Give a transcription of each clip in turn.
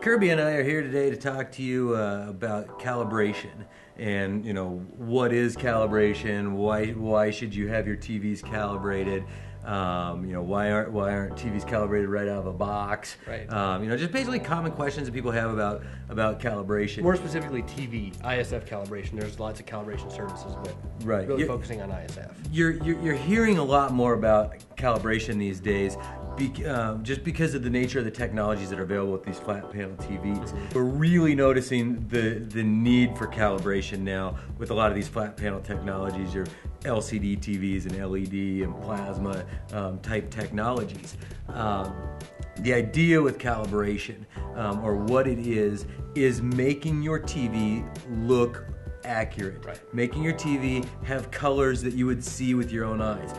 Kirby and I are here today to talk to you about calibration, and what is calibration? Why should you have your TVs calibrated? Why aren't TVs calibrated right out of a box? Right. Just basically common questions that people have about calibration. More specifically, TV ISF calibration. There's lots of calibration services, but really focusing on ISF. You're hearing a lot more about calibration these days. Just because of the nature of the technologies that are available with these flat panel TVs. Mm-hmm. We're really noticing the need for calibration now with a lot of these flat panel technologies, your LCD TVs and LED and plasma type technologies. The idea with calibration, or what it is making your TV look accurate, right. Making your TV have colors that you would see with your own eyes,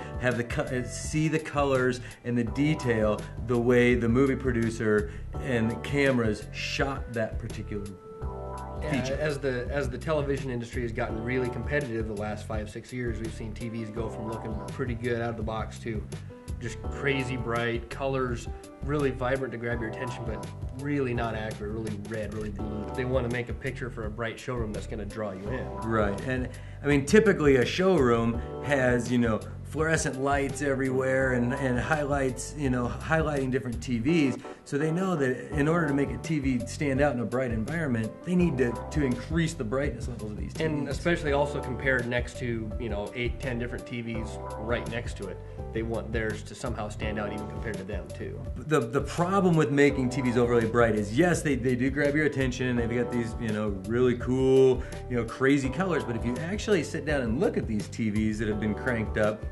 see the colors and the detail the way the movie producer and the cameras shot that particular feature. As the television industry has gotten really competitive the last 5-6 years, we've seen TVs go from looking pretty good out of the box to just crazy bright colors, really vibrant to grab your attention, but really not accurate, really red, really blue. They want to make a picture for a bright showroom that's going to draw you in. Right, and I mean, typically a showroom has, fluorescent lights everywhere and highlights, highlighting different TVs. So they know that in order to make a TV stand out in a bright environment, they need to increase the brightness levels of these TVs. And especially also compared next to, 8-10 different TVs right next to it. They want theirs to somehow stand out even compared to them too. The problem with making TVs overly bright is, yes, they do grab your attention and they've got these, really cool, crazy colors, but if you actually sit down and look at these TVs that have been cranked up,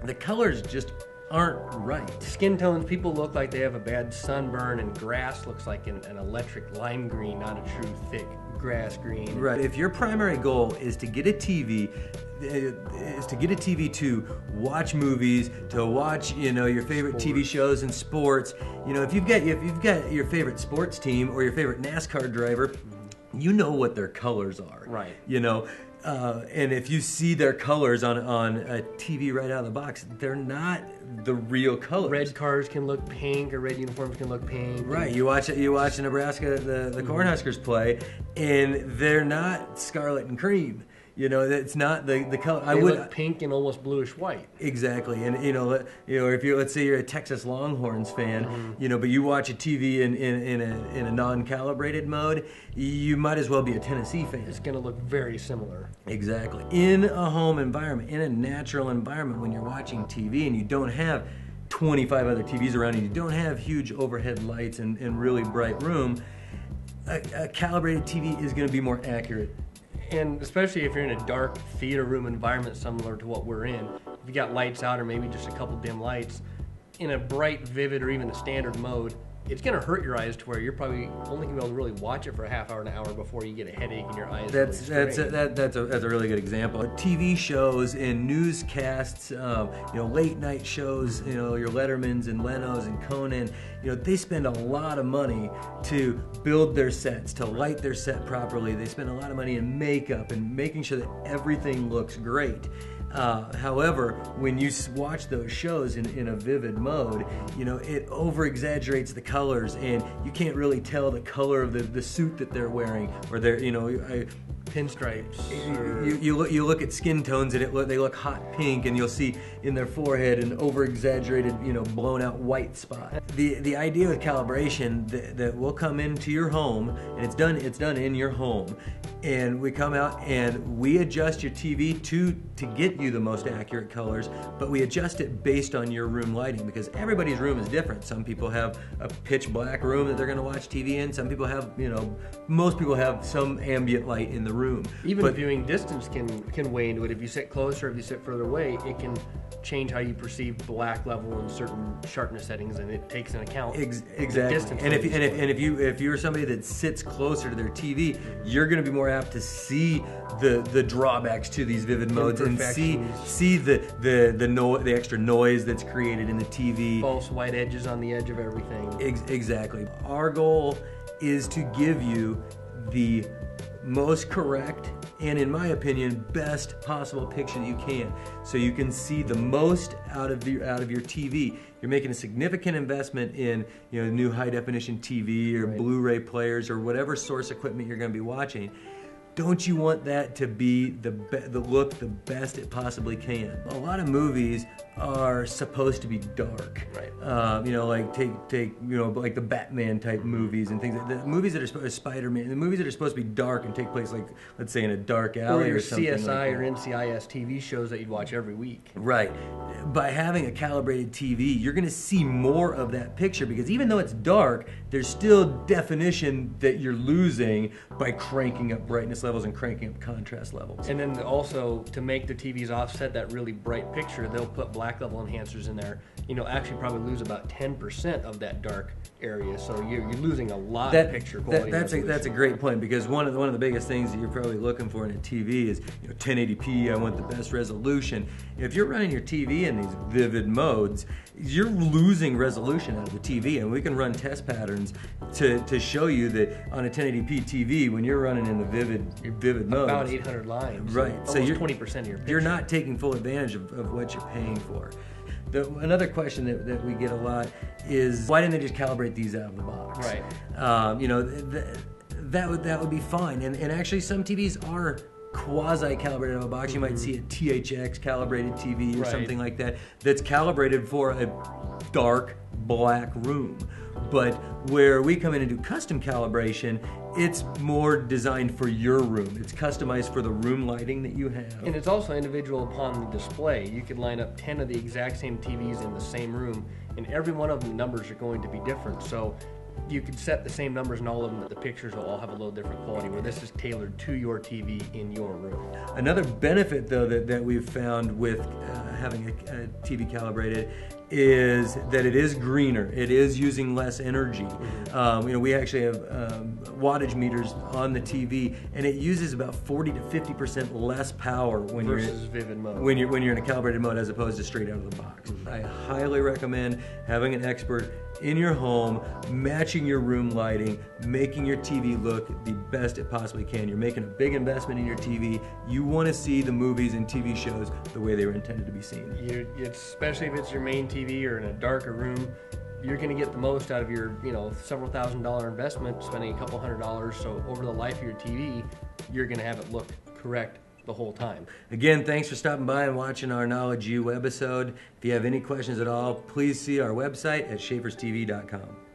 the colors just aren't right. Skin tones, people look like they have a bad sunburn, and grass looks like an electric lime green, not a true thick grass green. Right. If your primary goal is to get a TV, to watch movies, to watch your favorite TV shows and sports, if you've got your favorite sports team or your favorite NASCAR driver, you know what their colors are. Right. And if you see their colors on a TV right out of the box, they're not the real colors. Red cars can look pink, or red uniforms can look pink. Right. You watch Nebraska, the Cornhuskers play, and they're not scarlet and cream. It's not the color. They look pink and almost bluish white. Exactly, and if let's say you're a Texas Longhorns fan, but you watch a TV in a non-calibrated mode, you might as well be a Tennessee fan. It's going to look very similar. Exactly. In a home environment, in a natural environment, when you're watching TV and you don't have 25 other TVs around you, you don't have huge overhead lights and really bright room, a calibrated TV is going to be more accurate. And especially if you're in a dark theater room environment similar to what we're in, if you got lights out or maybe just a couple dim lights, in a bright, vivid, or even a standard mode, it's going to hurt your eyes to where you're probably only going to be able to really watch it for a half hour to an hour before you get a headache and your eyes. That's a really good example. TV shows and newscasts, late night shows, your Lettermans and Lenos and Conan, they spend a lot of money to build their sets, to light their set properly. They spend a lot of money in makeup and making sure that everything looks great. However, when you watch those shows in a vivid mode, it over-exaggerates the colors, and you can't really tell the color of the suit that they're wearing, or their, pinstripes. You look at skin tones and they look hot pink, and you'll see in their forehead an over-exaggerated, blown out white spot. The idea with calibration that we'll come into your home, and it's done in your home, and we come out and we adjust your TV to get you the most accurate colors, but we adjust it based on your room lighting, because everybody's room is different. Some people have a pitch black room that they're going to watch TV in. Some people have, most people have some ambient light in the room. Even viewing distance can weigh into it. If you sit closer, if you sit further away, it can change how you perceive black level in certain sharpness settings, and it takes into account exactly. Distance. And if you're somebody that sits closer to their TV, you're going to be more apt to see the drawbacks to these vivid modes and see the extra noise that's created in the TV. False white edges on the edge of everything. Exactly. Our goal is to give you the most correct and, in my opinion, best possible picture that you can, so you can see the most out of your TV. You're making a significant investment in, you know, new high definition TV or Blu-ray players or whatever source equipment you're going to be watching. Don't you want that to be the look the best it possibly can? A lot of movies are supposed to be dark, right? You know, like take you know, like the Batman type movies and things. The movies that are supposed to Spider-Man, the movies that are supposed to be dark and take place, like, let's say, in a dark alley or something. CSI like or NCIS TV shows that you'd watch every week. Right. By having a calibrated TV, you're going to see more of that picture, because even though it's dark, there's still definition that you're losing by cranking up brightness levels and cranking up contrast levels. And then also, to make the TVs offset that really bright picture, they'll put black level enhancers in there. You know, actually probably lose about 10% of that dark area, so you're losing a lot of picture quality. That's a great point, because one of the biggest things that you're probably looking for in a TV is, you know, 1080p. I want the best resolution. If you're running your TV in these vivid modes, you're losing resolution out of the TV, and we can run test patterns to show you that on a 1080p TV, when you're running in the vivid modes, about 800 lines, right? So you're 20% of your picture. You're not taking full advantage of what you're paying for. Another question that we get a lot is, why didn't they just calibrate these out of the box? Right. You know, that would be fine. And actually, some TVs are quasi-calibrated out of the box. You might see a THX calibrated TV or something like that that's calibrated for a dark black room. But where we come in and do custom calibration, it's more designed for your room. It's customized for the room lighting that you have. And it's also individual upon the display. You could line up 10 of the exact same TVs in the same room, and every one of them numbers are going to be different. So you could set the same numbers in all of them, but the pictures will all have a little different quality, where this is tailored to your TV in your room. Another benefit, though, that we've found with having a TV calibrated is that it is greener. It is using less energy. You know, we actually have wattage meters on the TV, and it uses about 40 to 50% less power when versus vivid mode. When you're in a calibrated mode, as opposed to straight out of the box. I highly recommend having an expert in your home, matching your room lighting, making your TV look the best it possibly can. You're making a big investment in your TV. You want to see the movies and TV shows the way they were intended to be seen. Especially if it's your main TV or in a darker room, you're going to get the most out of your, you know, several $1,000 investment, spending a couple $100. So over the life of your TV, you're going to have it look correct the whole time. Again, thanks for stopping by and watching our Knowledge U webisode. If you have any questions at all, please see our website at schaeferstv.com.